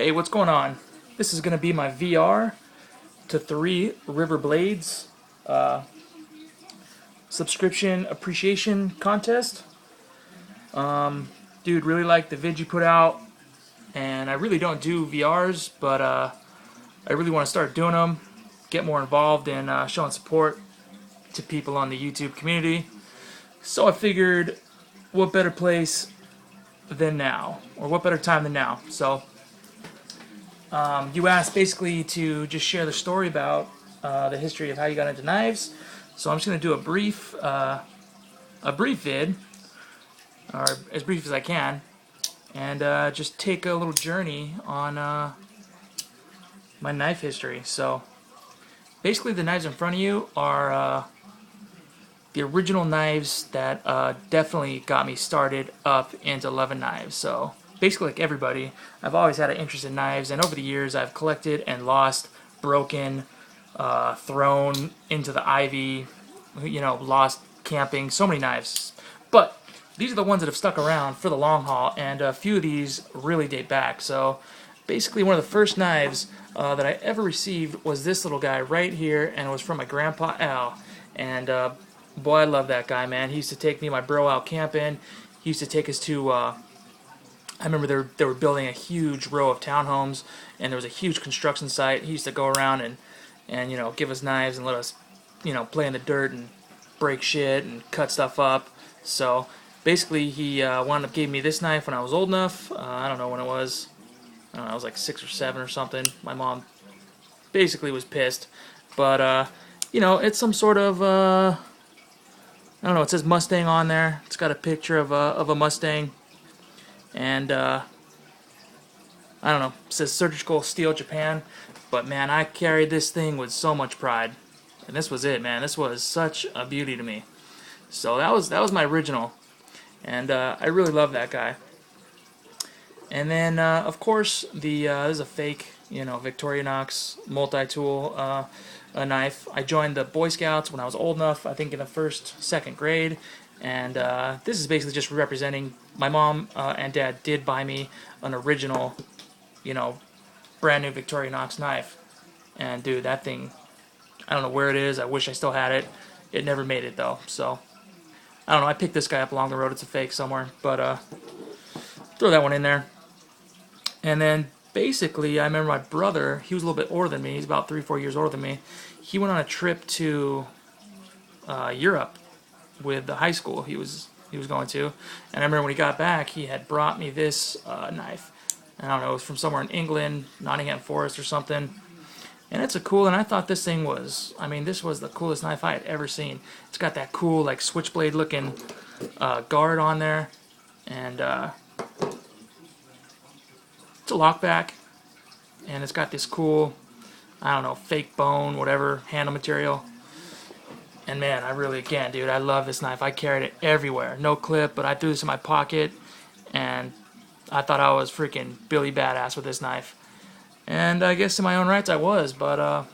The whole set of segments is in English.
Hey, what's going on? This is going to be my VR to 3riverblades subscription appreciation contest. Dude, really like the vid you put out, and I really don't do VRs, but I really want to start doing them, get more involved in showing support to people on the YouTube community. So I figured, what better place than now, or what better time than now? So you asked basically to just share the story about the history of how you got into knives. So I'm just going to do a brief vid, or as brief as I can, and just take a little journey on my knife history. So basically the knives in front of you are the original knives that definitely got me started up into 11 knives. So basically, like everybody, I've always had an interest in knives, and over the years I've collected and lost, broken, thrown into the ivy, lost camping, so many knives. But these are the ones that have stuck around for the long haul, and a few of these really date back. So basically one of the first knives that I ever received was this little guy right here, and it was from my grandpa Al. And boy, I love that guy, man. He used to take me and my bro out camping. He used to take us to I remember they were building a huge row of townhomes, and there was a huge construction site. He used to go around and give us knives and let us play in the dirt and break shit and cut stuff up. So basically, he wound up giving me this knife when I was old enough. I don't know when it was. I don't know, I was like 6 or 7 or something. My mom basically was pissed, but it's some sort of I don't know. It says Mustang on there. It's got a picture of a Mustang. And I don't know, it says Surgical Steel Japan, but man, I carried this thing with so much pride, and this was it, man. This was such a beauty to me. So that was my original, and I really love that guy. And then of course this is a fake, Victorinox multi-tool a knife. I joined the Boy Scouts when I was old enough, I think in the second grade. And this is basically just representing my mom and dad did buy me an original, brand new Victorinox knife. And dude, that thing, I don't know where it is. I wish I still had it. It never made it though. So I don't know. I picked this guy up along the road. It's a fake somewhere, but throw that one in there. And then basically, I remember my brother. He was a little bit older than me. He's about 3 or 4 years older than me. He went on a trip to Europe with the high school he was going to, and I remember when he got back, he had brought me this knife. I don't know, it was from somewhere in England, Nottingham Forest or something, and it's and I thought this thing was, this was the coolest knife I had ever seen. It's got that cool, like, switchblade looking guard on there, and it's a lockback, and it's got this cool, I don't know, fake bone, whatever, handle material. And man, again, dude, I love this knife. I carried it everywhere. No clip, but I threw this in my pocket, and I thought I was freaking Billy Badass with this knife. And I guess in my own rights I was, but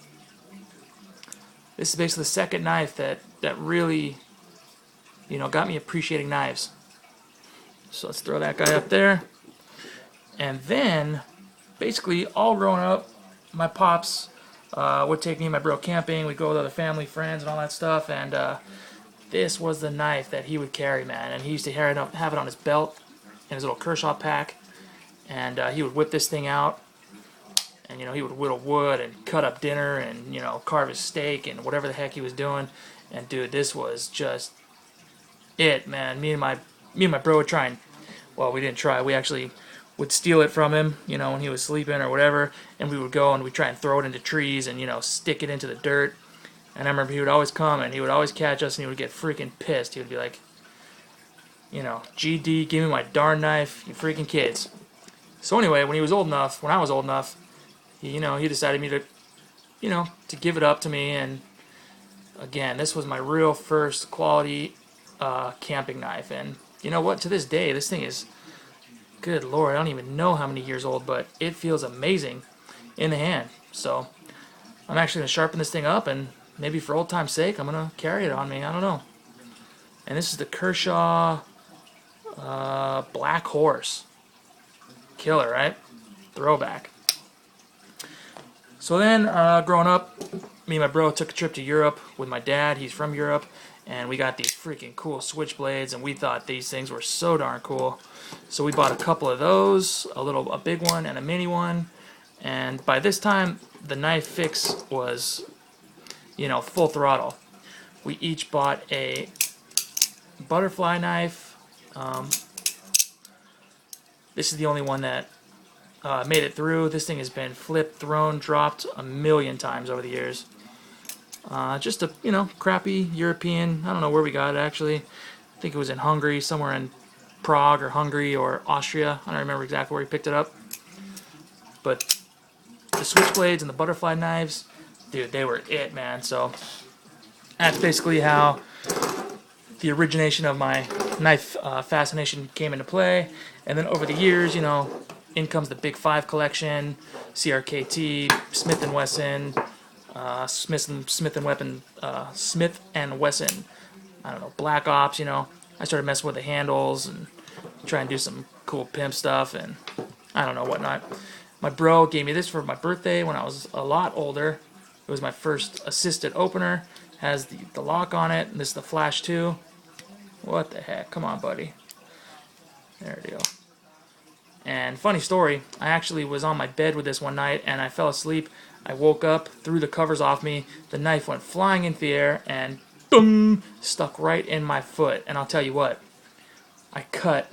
this is basically the second knife that really, got me appreciating knives. So let's throw that guy up there. And then, basically, all growing up, my pops would take me and my bro camping. We'd go with other family, friends, and all that stuff. And this was the knife that he would carry, man. And he used to have it on his belt in his little Kershaw pack. And he would whip this thing out. And, he would whittle wood and cut up dinner and, carve his steak and whatever the heck he was doing. And, dude, this was just it, man. Me and my bro would try and, well, we didn't try. We actually would steal it from him, when he was sleeping or whatever, and we would go and we'd try and throw it into trees and, stick it into the dirt. And I remember he would always come and he would always catch us and he would get freaking pissed. He would be like, GD, give me my darn knife, you freaking kids. So anyway, when I was old enough, he decided me to, to give it up to me. And again, this was my real first quality camping knife. And you know what? To this day, this thing is, good Lord, I don't even know how many years old, but it feels amazing in the hand. So I'm actually going to sharpen this thing up, and maybe for old time's sake, I'm going to carry it on me. I don't know. And this is the Kershaw Black Horse. Killer, right? Throwback. So then, growing up, me and my bro took a trip to Europe with my dad. He's from Europe, and we got these freaking cool switchblades, and we thought these things were so darn cool. So we bought a couple of those, a big one and a mini one, and by this time, the knife fix was, full throttle. We each bought a butterfly knife. This is the only one that made it through. This thing has been flipped, thrown, dropped a million times over the years. Just a, crappy European, I don't know where we got it actually. I think it was in Hungary, somewhere in Prague or Hungary or Austria. I don't remember exactly where we picked it up. But the switchblades and the butterfly knives, dude, they were it, man. So that's basically how the origination of my knife fascination came into play. And then over the years, in comes the Big Five collection, CRKT, Smith and Wesson, Smith and Wesson. I don't know, Black Ops. I started messing with the handles and trying to do some cool pimp stuff and I don't know whatnot. My bro gave me this for my birthday when I was a lot older. It was my first assisted opener. Has the lock on it, and this is the flash too. What the heck? Come on, buddy. There we go. And funny story, I actually was on my bed with this one night, and I fell asleep. I woke up, threw the covers off me. The knife went flying into the air, and boom, stuck right in my foot. And I'll tell you what, I cut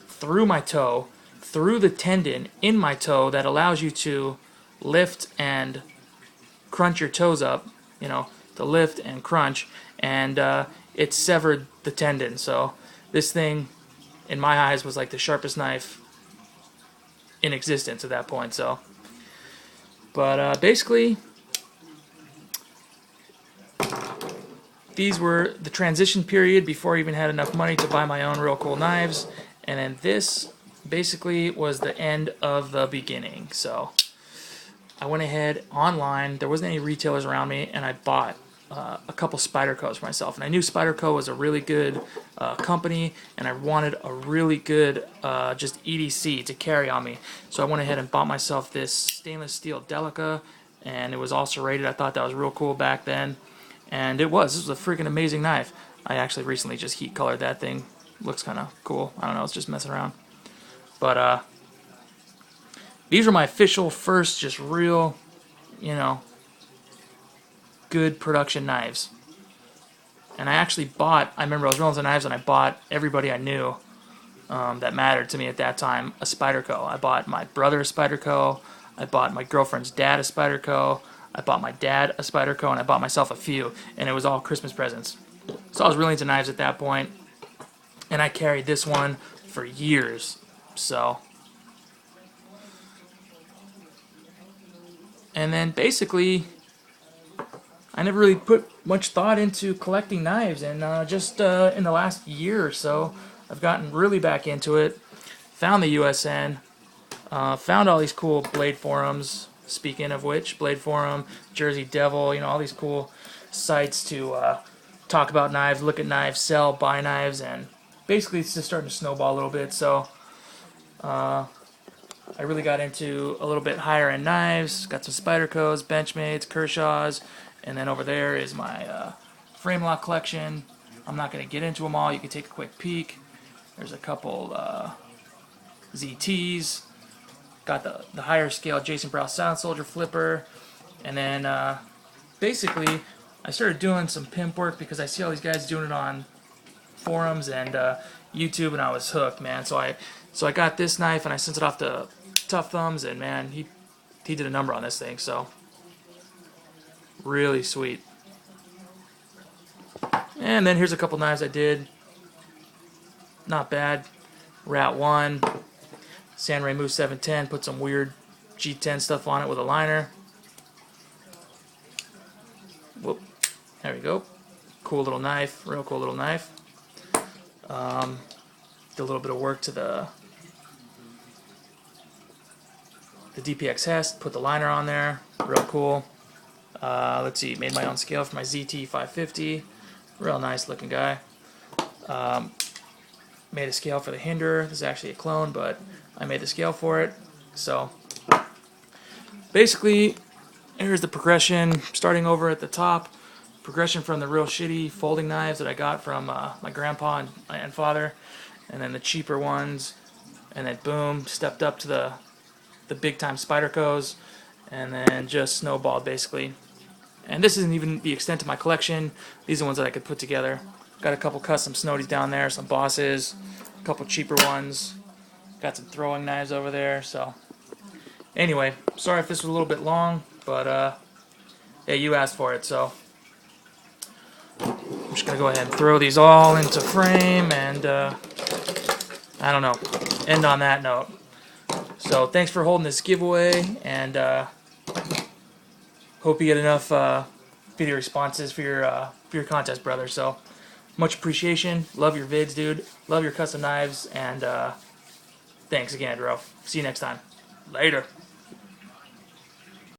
through my toe, through the tendon in my toe that allows you to lift and crunch your toes up, to lift and crunch, and it severed the tendon. So this thing, in my eyes, was like the sharpest knife in existence at that point. So, but basically, these were the transition period before I even had enough money to buy my own real cool knives, and then this basically was the end of the beginning. So I went ahead online. There wasn't any retailers around me, and I bought a couple Spydercos for myself. And I knew Spyderco was a really good company, and I wanted a really good just EDC to carry on me. So I went ahead and bought myself this stainless steel Delica, and it was also rated. I thought that was real cool back then, and it was. This was a freaking amazing knife. I actually recently just heat colored that thing. Looks kind of cool. I don't know. It's just messing around. But these were my official first just real, good production knives. And I actually bought, I remember I was rolling some knives and I bought everybody I knew that mattered to me at that time a Spyderco. I bought my brother a Spyderco. I bought my girlfriend's dad a Spyderco. I bought my dad a Spyderco, and I bought myself a few, and it was all Christmas presents. So I was really into knives at that point, and I carried this one for years. So, and then basically, I never really put much thought into collecting knives, and just in the last year or so, I've gotten really back into it. Found the USN, found all these cool blade forums. Speaking of which, Blade Forum, Jersey Devil, all these cool sites to talk about knives, look at knives, sell, buy knives, and basically it's just starting to snowball a little bit. So I really got into a little bit higher end knives. Got some Spydercos, Benchmates, Kershaws, and then over there is my frame lock collection. I'm not going to get into them all. You can take a quick peek. There's a couple ZTs. Got the higher scale Jason Brown Sound Soldier flipper, and then basically I started doing some pimp work because I see all these guys doing it on forums and YouTube, and I was hooked, man. So I got this knife and I sent it off to Tough Thumbs, and man, he did a number on this thing. So really sweet. And then here's a couple knives I did. Not bad. Rat 1. San Remo 710, put some weird G10 stuff on it with a liner. Whoop. There we go. Cool little knife, real cool little knife. Did a little bit of work to the DPX Hest, put the liner on there, real cool. Let's see, made my own scale for my ZT 550, real nice looking guy. Made a scale for the Hinder. This is actually a clone, but I made the scale for it. So basically, Here's the progression, starting over at the top. Progression from the real shitty folding knives that I got from my grandpa and father, and then the cheaper ones, and then boom, stepped up to the big time Spydercos, and then just snowballed basically. And this isn't even the extent of my collection. These are ones that I could put together. Got a couple custom Snodies down there, some bosses, a couple cheaper ones. Got some throwing knives over there. So anyway, sorry if this was a little bit long, but yeah, you asked for it, so I'm just gonna go ahead and throw these all into frame, and I don't know, end on that note. So thanks for holding this giveaway, and hope you get enough video responses for your contest, brother. So much appreciation. Love your vids, dude. Love your custom knives, and thanks again, bro. See you next time. Later.